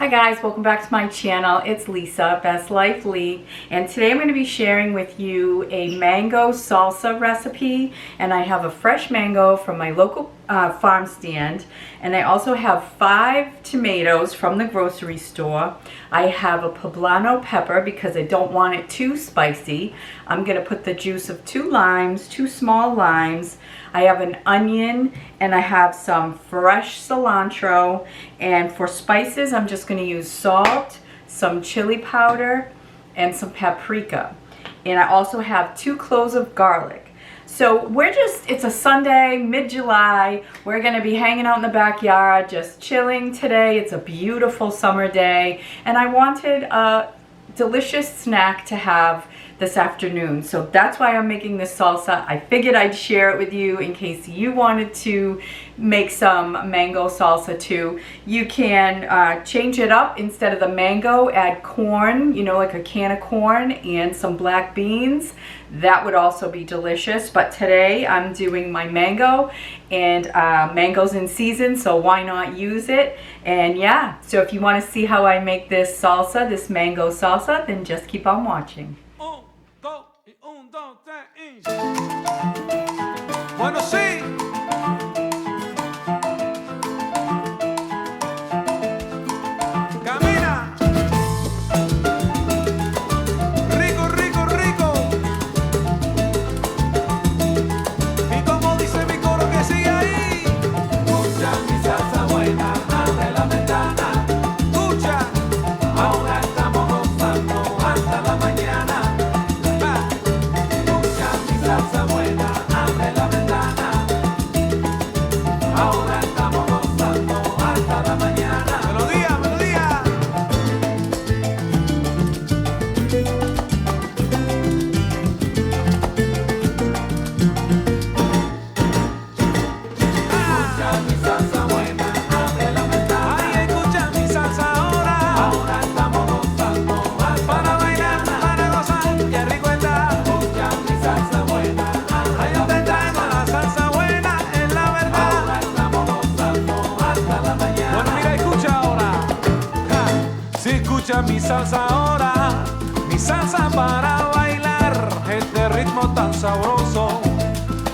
guys, welcome back to my channel. It's Lisa, Best Life Lee, and today I'm going to be sharing with you a mango salsa recipe. And I have a fresh mango from my local farm stand, and I also have 5 tomatoes from the grocery store. I have a poblano pepper because I don't want it too spicy. I'm going to put the juice of 2 limes, 2 small limes. I have an onion, and I have some fresh cilantro, and for spices I'm just going to use salt, some chili powder, and some paprika. And I also have 2 cloves of garlic. So it's a Sunday, mid-July. We're going to be hanging out in the backyard, just chilling today. It's a beautiful summer day, and I wanted a delicious snack to have this afternoon. So that's why I'm making this salsa. I figured I'd share it with you in case you wanted to make some mango salsa too. You can change it up. Instead of the mango, add corn, you know, like a can of corn and some black beans. That would also be delicious. But today I'm doing my mango, and mango's in season, so why not use it? And yeah, so if you want to see how I make this salsa, this mango salsa, then just keep on watching. Bueno, sí. Camina. Rico, rico, rico. Y como dice mi coro que sigue ahí. Escucha mi salsa buena, abre la ventana. Escucha. Ahora estamos gozando hasta la mañana. Escucha mi salsa buena, abre la ventana. Ahora estamos gozando hasta la mañana. Melodía, melodía. Escucha mi salsa buena, abre la ventana. Ay, escucha mi salsa ahora. Ahora estamos gozando hasta para bailar, para gozar, qué rico está. Escucha mi salsa buena, ay, yo te traigo la salsa buena, es la verdad. Ahora estamos gozando hasta la mañana. Bueno, mira, escucha ahora. Si escucha mi salsa ahora, mi salsa para bailar, este ritmo tan sabroso,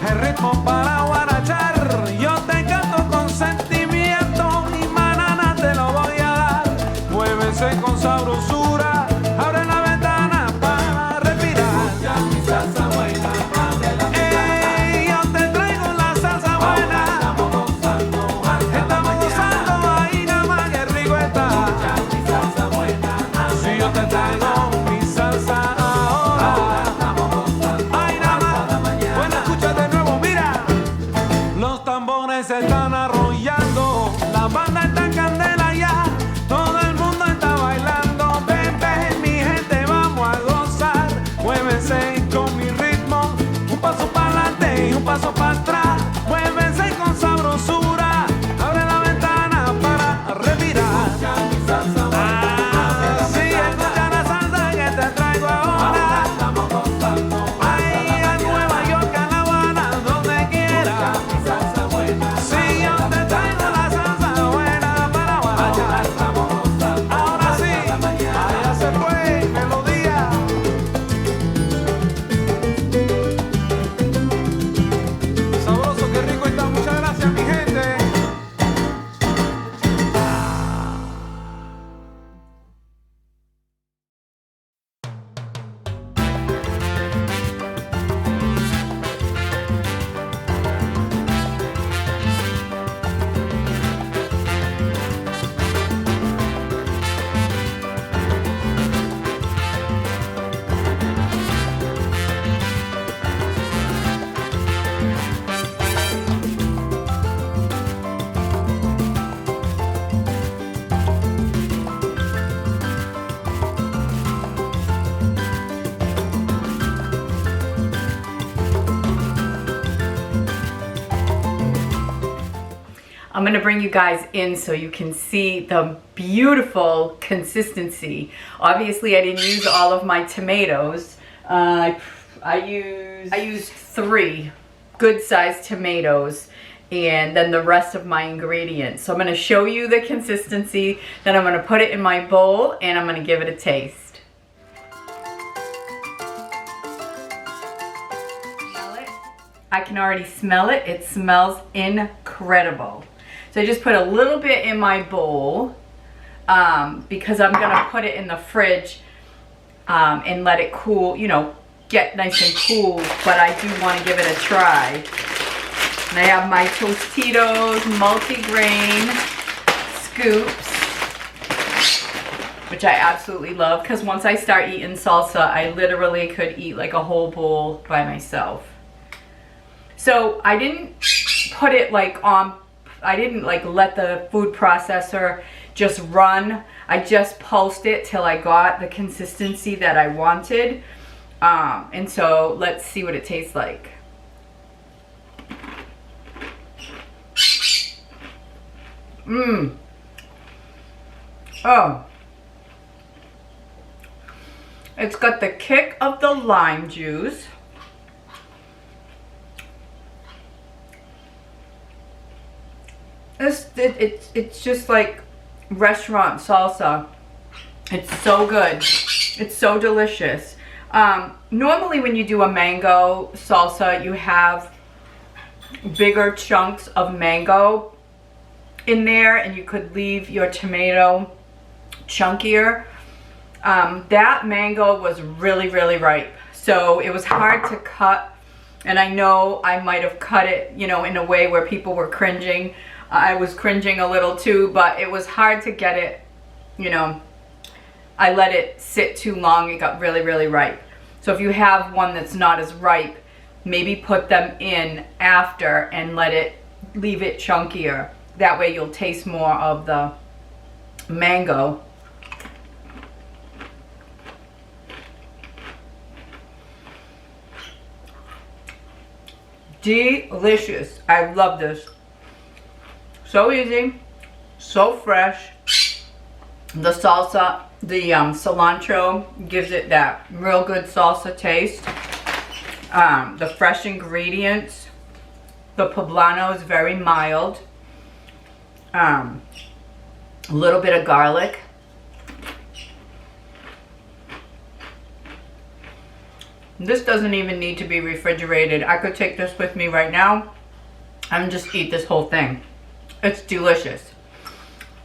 el ritmo para guarachar. Yo te canto con sentimiento y manana te lo voy a dar. Muévese con sabrosura, abre la ventana para respirar. Escucha mi salsa buena, abre la ventana. Ey, yo te traigo la salsa buena. Estamos gozando hasta la mañana. Ahí nada más que rico está. Escucha mi salsa buena, si yo te traigo mi salsa ahora. Estamos gozando ahí nada más hasta la mañana. Bueno, escucha de nuevo, mira. Los tambores se están arrollando, la banda está en candela ya, todo el mundo está bailando. Ven, ven, mi gente, vamos a gozar. Muévense con mi ritmo, un paso para adelante y un paso para atrás. Muévense con sabrosura, abre la ventana para respirar. Escucha mi salsa buena, sí, escucha la salsa que te traigo ahora. Estamos gozando ahí a Nueva York, a La Habana, donde quiera. Escucha mi salsa buena, sí, yo te traigo la salsa buena para guarachar. Ahora estamos gozando ahora sí, hasta la mañana. Allá se fue, melodía. Sabroso, qué rico está, muchas gracias mi gente. I'm going to bring you guys in so you can see the beautiful consistency. Obviously, I didn't use all of my tomatoes. I used 3 good-sized tomatoes, and then the rest of my ingredients. So I'm going to show you the consistency, then I'm going to put it in my bowl and I'm going to give it a taste. Smell it? I can already smell it. It smells incredible. So I just put a little bit in my bowl because I'm going to put it in the fridge and let it cool, you know, get nice and cool, but I do want to give it a try. And I have my Tostitos multi-grain scoops, which I absolutely love because once I start eating salsa, I literally could eat like a whole bowl by myself. So I didn't put it like on, I didn't like let the food processor just run. I just pulsed it till I got the consistency that I wanted. And so let's see what it tastes like. Oh, it's got the kick of the lime juice. It's just like restaurant salsa. It's so good. It's so delicious. Normally when you do a mango salsa, you have bigger chunks of mango in there and you could leave your tomato chunkier. That mango was really, really ripe. So it was hard to cut, and I know I might have cut it, you know, in a way where people were cringing. I was cringing a little too, but it was hard to get it, you know, I let it sit too long. It got really, really ripe. So if you have one that's not as ripe, maybe put them in after and leave it chunkier. That way you'll taste more of the mango. Delicious. I love this. So easy, so fresh. The salsa, the cilantro gives it that real good salsa taste. The fresh ingredients. The poblano is very mild. A little bit of garlic. This doesn't even need to be refrigerated. I could take this with me right now and just eat this whole thing. It's delicious.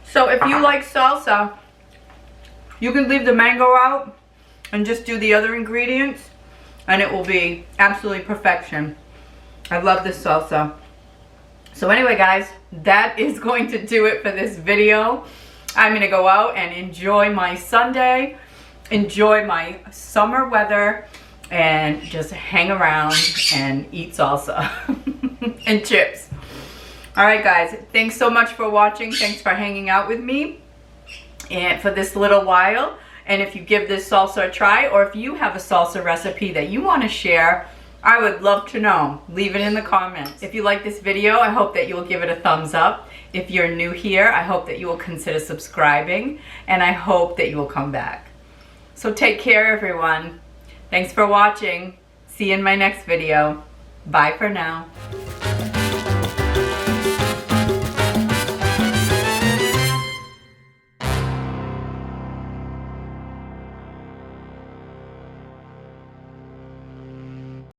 So if you like salsa, you can leave the mango out and just do the other ingredients and it will be absolutely perfection. I love this salsa. So anyway guys, that is going to do it for this video. I'm going to go out and enjoy my Sunday, enjoy my summer weather, and just hang around and eat salsa and chips. Alright guys, thanks so much for watching. Thanks for hanging out with me and for this little while. And if you give this salsa a try, or if you have a salsa recipe that you want to share, I would love to know. Leave it in the comments. If you like this video, I hope that you will give it a thumbs up. If you're new here, I hope that you will consider subscribing, and I hope that you will come back. So take care everyone. Thanks for watching. See you in my next video. Bye for now.